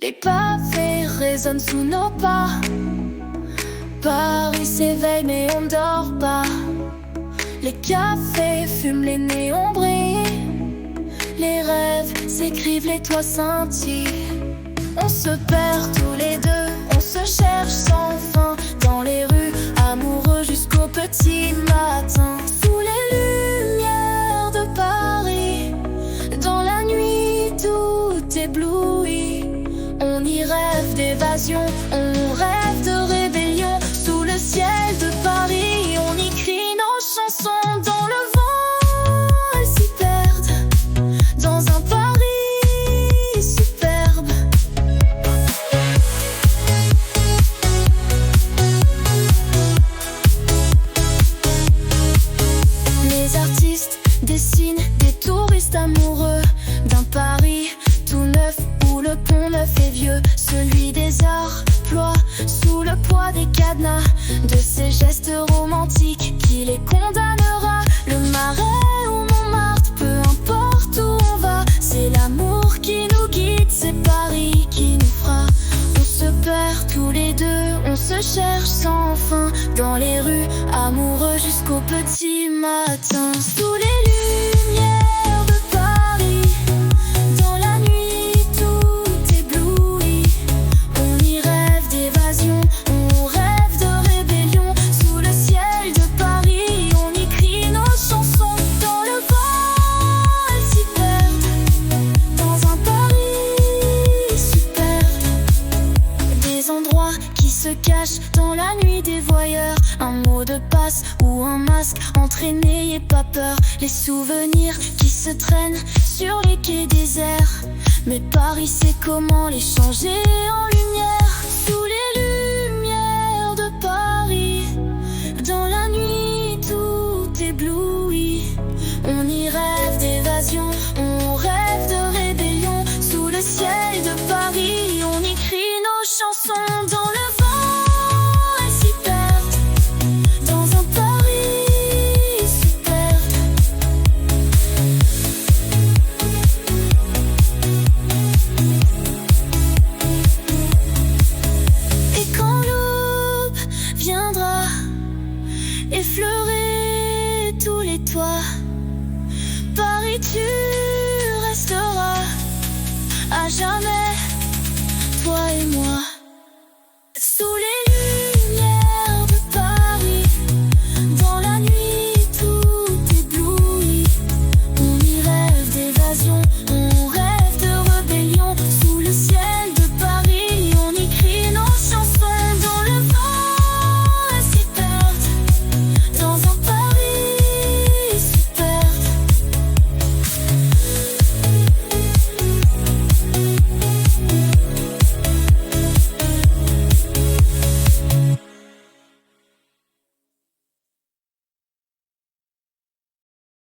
Les pavés résonnent sous nos pas. Paris s'éveille mais on dort pas. Les cafés fument, les néons brillent. Les rêves s'écrivent, les toits scintillent. On se perd tous les deux, on se cherche sans fin. Dans les rues, amoureux jusqu'au petit matin. Sous les lumières de Paris, dans la nuit tout ébloui. On y rêve d'évasion, on rêve de rébellion. Sous le ciel de Paris, on y crie nos chansons. Dans le vent, elles s'y perdent, dans un Paris superbe. Les artistes dessinent des touristes amoureux d'un Paris tout neuf, où le pont neuf est vieux. Celui des arts ploie sous le poids des cadenas, de ces gestes romantiques qui les condamnera. Le Marais ou Montmartre, peu importe où on va, c'est l'amour qui nous guide, c'est Paris qui nous fera. On se perd tous les deux, on se cherche sans fin. Dans les rues, amoureux jusqu'au petit matin. Sous les lumières de Paris, dans la nuit tout ébloui. On y rêve d'évasion, on rêve de rébellion. Sous le ciel de Paris, on y crie nos chansons. Dans le vent, elles s'y perdent, dans un Paris superbe. Des endroits qui se cachent dans la nuit des voyeurs. Un mot de passe ou un masque, entraîné, n'ayez pas peur. Les souvenirs qui se traînent sur les quais déserts. Mais Paris sait comment les changer en lumière. Sous les lumières de Paris, dans la nuit tout ébloui. On y rêve d'évasion, on rêve de rébellion. Sous le ciel de Paris, on y crie nos chansons. Dans le